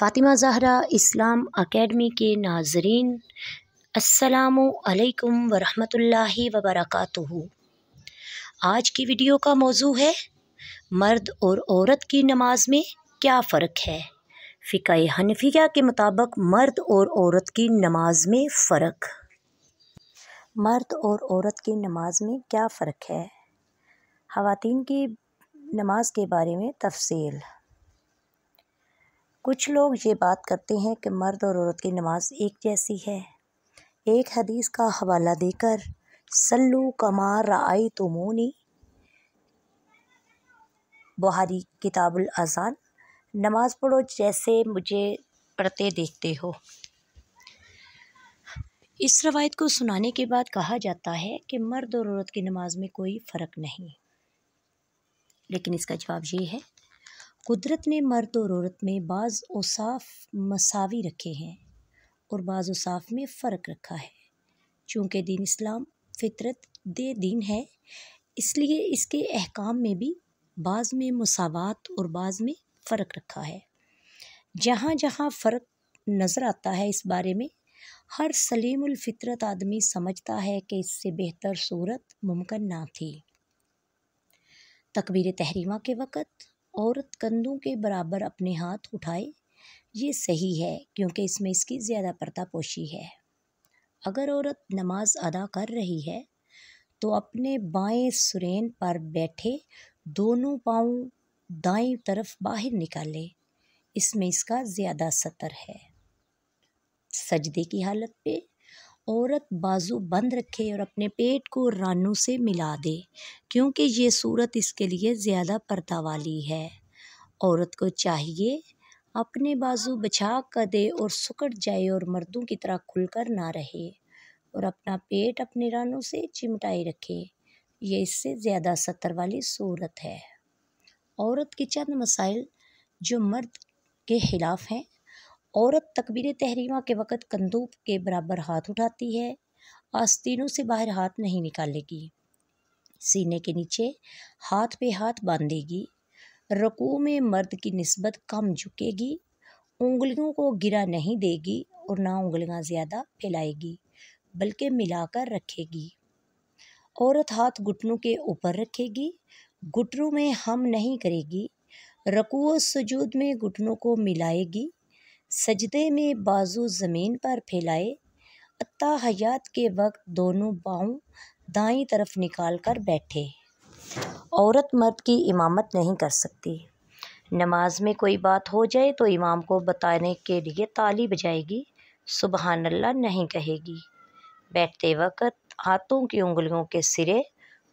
फ़ातिमा ज़हरा इस्लाम academy के नाज़रीन, अस्सलामु अलैकुम वरहमतुल्लाहि वबरकातुहू। आज की वीडियो का मौजू है मर्द और औरत की नमाज में क्या फ़र्क है। फ़िक़्ह हनफिया के मुताबिक मर्द और औरत की नमाज में फ़र्क। मर्द और औरत की नमाज में क्या फ़र्क है। ख़वातीन की नमाज के बारे में तफसील। कुछ लोग ये बात करते हैं कि मर्द और औरत की नमाज एक जैसी है। एक हदीस का हवाला देकर सल्लू कमा रअयतुमूनी, बुखारी किताबुल अज़ान, नमाज पढ़ो जैसे मुझे पढ़ते देखते हो। इस रवायत को सुनाने के बाद कहा जाता है कि मर्द और औरत की नमाज में कोई फ़र्क नहीं, लेकिन इसका जवाब ये है, कुदरत ने मर्द और औरत में बाज़ औसाफ मसावी रखे हैं और बाज़ औसाफ में फ़र्क रखा है। चूँकि दीन इस्लाम फितरत दे दीन है, इसलिए इसके अहकाम में भी बाज़ में मुसावात और बाज़ में फ़र्क रखा है। जहाँ जहाँ फ़र्क नज़र आता है, इस बारे में हर सलीमुल फितरत आदमी समझता है कि इससे बेहतर सूरत मुमकिन ना थी। तकबीर तहरीमा के वक़्त औरत कंधों के बराबर अपने हाथ उठाए, ये सही है क्योंकि इसमें इसकी ज़्यादा पर्दा पोशी है। अगर औरत नमाज अदा कर रही है तो अपने बाएं सुरैन पर बैठे दोनों पाँव दाईं तरफ बाहर निकाले, इसमें इसका ज़्यादा सतर है। सजदे की हालत पे औरत बाजू बंद रखे और अपने पेट को रानों से मिला दे, क्योंकि ये सूरत इसके लिए ज़्यादा पर्दा वाली है। औरत को चाहिए अपने बाजू बचा कर दे और सुकड़ जाए और मर्दों की तरह खुलकर ना रहे और अपना पेट अपने रानों से चिमटाए रखे। ये इससे ज़्यादा सतर वाली सूरत है। औरत के चंद मसाइल जो मर्द के ख़िलाफ़ हैं। औरत तकबीर तहरीमा के वक़्त कंधों के बराबर हाथ उठाती है, आस्तीनों से बाहर हाथ नहीं निकालेगी, सीने के नीचे हाथ पे हाथ बांधेगी, रुकू में मर्द की निस्बत कम झुकेगी, उंगलियों को गिरा नहीं देगी और ना उंगलियां ज़्यादा फैलाएगी बल्कि मिलाकर रखेगी। औरत हाथ घुटनों के ऊपर रखेगी, घुटनों में हम नहीं करेगी, रुकू और सुजूद में घुटनों को मिलाएगी, सजदे में बाजू ज़मीन पर फैलाए, अत्ताहियात के वक्त दोनों पाँव दाईं तरफ निकाल कर बैठे। औरत मर्द की इमामत नहीं कर सकती। नमाज में कोई बात हो जाए तो इमाम को बताने के लिए ताली बजाएगी, सुबहान अल्लाह नहीं कहेगी। बैठते वक्त हाथों की उंगलियों के सिरे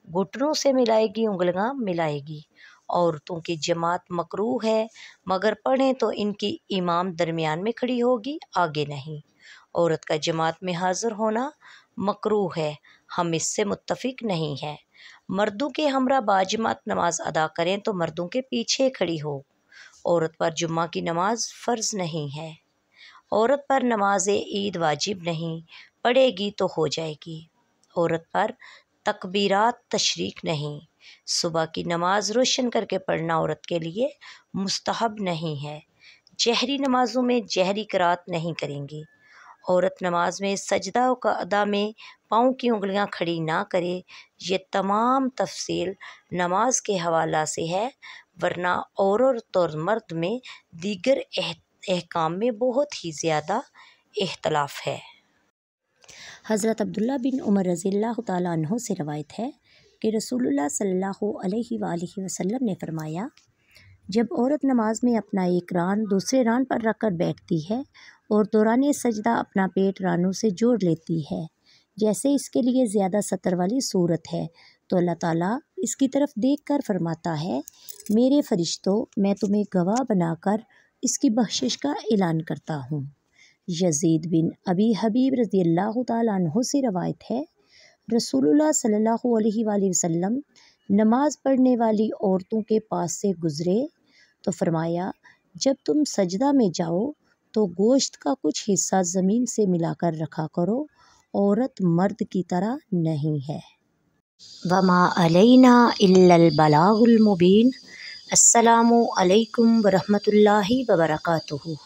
घुटनों से मिलाएगी, उंगलियां मिलाएगी। औरतों की जमात मकरूह है, मगर पढ़ें तो इनकी इमाम दरमियान में खड़ी होगी, आगे नहीं। औरत का जमात में हाज़िर होना मकरूह है, हम इससे मुत्तफिक नहीं हैं। मर्दों के हमरा बाजमात नमाज अदा करें तो मर्दों के पीछे खड़ी हो। औरत पर जुम्मा की नमाज फ़र्ज़ नहीं है। औरत पर नमाज ईद वाजिब नहीं, पढ़ेगी तो हो जाएगी। औरत पर तकबीरात तशरीक नहीं। सुबह की नमाज रोशन करके पढ़ना औरत के लिए मुस्तहब नहीं है। जहरी नमाजों में जहरी क़िरात नहीं करेंगी। औरत नमाज में सजदा का अदा में पाँव की उंगलियां खड़ी ना करे। ये तमाम तफसील नमाज के हवाला से है, वरना औरत और मर्द में दीगर अहकाम में बहुत ही ज़्यादा इख्तलाफ है। हज़रत अब्दुल्ला बिन उमर रज़ियल्लाहु ताला अन्हु से रवायत है कि रसूलुल्लाह सल्लल्लाहु अलैहि वसल्लम ने फरमाया, जब औरत नमाज में अपना एक रान दूसरे रान पर रखकर बैठती है और दौरान सजदा अपना पेट रानों से जोड़ लेती है, जैसे इसके लिए ज़्यादा सतर वाली सूरत है, तो अल्लाह ताला इसकी तरफ देखकर फरमाता है, मेरे फरिश्तों, मैं तुम्हें गवाह बनाकर इसकी बख्शिश का ऐलान करता हूँ। यजीद बिन अबी हबीब रज़ियल्लाहु ताला अन्हु से रवायत है, रसूलुल्लाह सल्लल्लाहु अलैहि वसल्लम नमाज पढ़ने वाली औरतों के पास से गुज़रे तो फरमाया, जब तुम सजदा में जाओ तो गोश्त का कुछ हिस्सा ज़मीन से मिलाकर रखा करो, औरत मर्द की तरह नहीं है। वमा अलैना इल्लल बलागुल मुबीन। अस्सलामु अलैकुम वरहमतुल्लाहि वबरकातुहू।